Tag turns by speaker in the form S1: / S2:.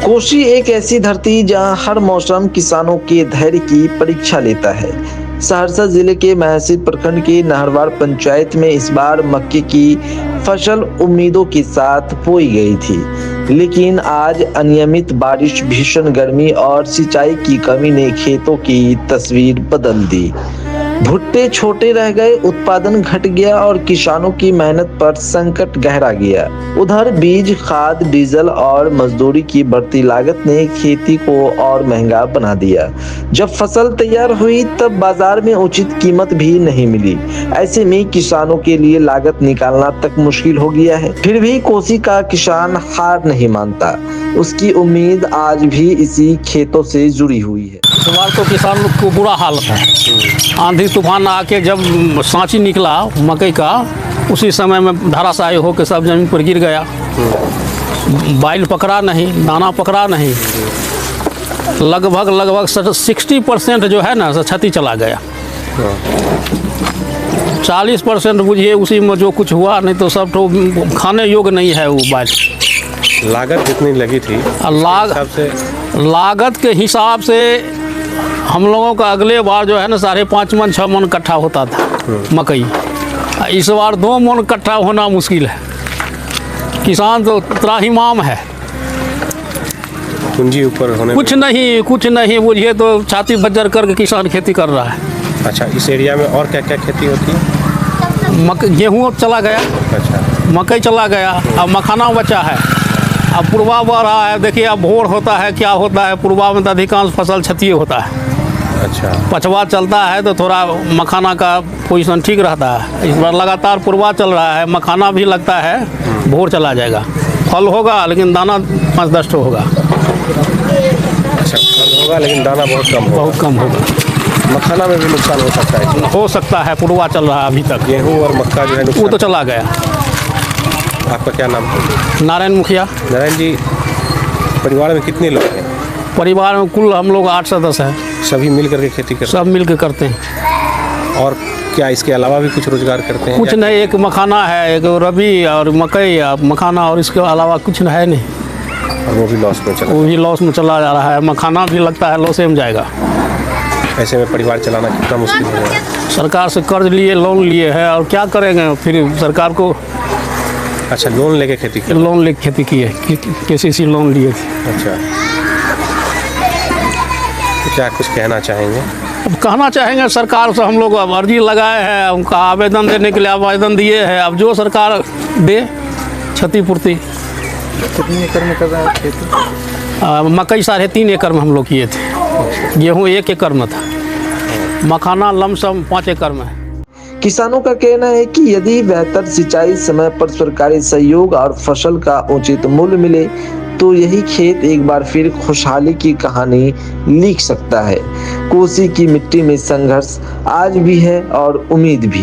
S1: कोसी एक ऐसी धरती जहां हर मौसम किसानों के धैर्य की परीक्षा लेता है। सहरसा जिले के महसीर प्रखंड के नहरवाड़ पंचायत में इस बार मक्के की फसल उम्मीदों के साथ बोई गई थी, लेकिन आज अनियमित बारिश, भीषण गर्मी और सिंचाई की कमी ने खेतों की तस्वीर बदल दी। भुट्टे छोटे रह गए, उत्पादन घट गया और किसानों की मेहनत पर संकट गहरा गया। उधर बीज, खाद, डीजल और मजदूरी की बढ़ती लागत ने खेती को और महंगा बना दिया। जब फसल तैयार हुई तब बाजार में उचित कीमत भी नहीं मिली। ऐसे में किसानों के लिए लागत निकालना तक मुश्किल हो गया है। फिर भी कोसी का किसान हार नहीं मानता। उसकी उम्मीद आज भी इसी खेतों से जुड़ी हुई है।
S2: इस बार तो किसान को बुरा हाल है। आंधी तूफान आके जब सांची निकला मकई का, उसी समय में धराशायी होकर सब जमीन पर गिर गया। बाइल पकड़ा नहीं, दाना पकड़ा नहीं। लगभग 60% जो है ना क्षति चला गया। 40% बुझिए उसी में जो कुछ हुआ, नहीं तो सब तो खाने योग्य नहीं है वो बाइल।
S3: लागत जितनी लगी थी
S2: लागत के हिसाब से हम लोगों का अगले बार जो है ना 5.5 मन 6 मन कट्ठा होता था मकई। इस बार 2 मन कट्ठा होना मुश्किल है। किसान तो त्राहिमाम है।
S3: पूंजी ऊपर होने
S2: कुछ नहीं बुझिए तो छाती बज्जर करके किसान खेती कर रहा है।
S3: अच्छा, इस एरिया में और क्या क्या खेती होती है?
S2: गेहूँ चला गया।
S3: अच्छा,
S2: मकई चला गया। अब मखाना बचा है। अब पूर्वा बढ़ रहा है। देखिए अब भोर होता है, क्या होता है पूर्वा में तो अधिकांश फसल क्षति होता है।
S3: अच्छा,
S2: पछवा चलता है तो थोड़ा मखाना का पोजीशन ठीक रहता है। इस बार लगातार पूर्वा चल रहा है, मखाना भी लगता है भोर चला जाएगा। फल होगा लेकिन दाना 5-10 होगा।
S3: अच्छा, फल होगा लेकिन दाना बहुत कम होगा। मखाना में भी नुकसान हो सकता है।
S2: पूर्वा चल रहा है अभी तक।
S3: गेहूँ और मक्का जो है
S2: वो तो चला गया।
S3: आपका क्या नाम है?
S2: नारायण मुखिया।
S3: नारायण जी, परिवार में कितने लोग हैं?
S2: परिवार में कुल हम लोग 8 सदस्य हैं।
S3: सभी मिल करके खेती करते हैं?
S2: सब मिल के करते हैं।
S3: और क्या इसके अलावा भी कुछ रोजगार करते हैं?
S2: कुछ नहीं, एक मखाना है, एक रबी और मकई मखाना, और इसके अलावा कुछ है नहीं।
S3: और वो भी लॉस में चला जा रहा है। मखाना भी लगता है लॉस में जाएगा। ऐसे में परिवार चलाना कितना मुश्किल हो जाएगा?
S2: सरकार से कर्ज लिए, लोन लिए है, और क्या करेंगे फिर सरकार को।
S3: अच्छा, लोन लेके खेती की?
S2: लोन लेके खेती की है, KCC लोन लिए थे।
S3: अच्छा, तो क्या कुछ कहना चाहेंगे?
S2: अब कहना चाहेंगे सरकार से, हम लोग अब अर्जी लगाए हैं, उनका आवेदन देने के लिए आवेदन दिए हैं। अब जो सरकार दे क्षतिपूर्ति।
S3: कितनी एकड़ में कर रहे हैं खेती?
S2: मकई 3.5 एकड़ में हम लोग किए थे। गेहूँ 1 एकड़ में था। मखाना लमसम 5 एकड़ में।
S1: किसानों का कहना है कि यदि बेहतर सिंचाई, समय पर सरकारी सहयोग और फसल का उचित मूल्य मिले तो यही खेत एक बार फिर खुशहाली की कहानी लिख सकता है। कोसी की मिट्टी में संघर्ष आज भी है और उम्मीद भी।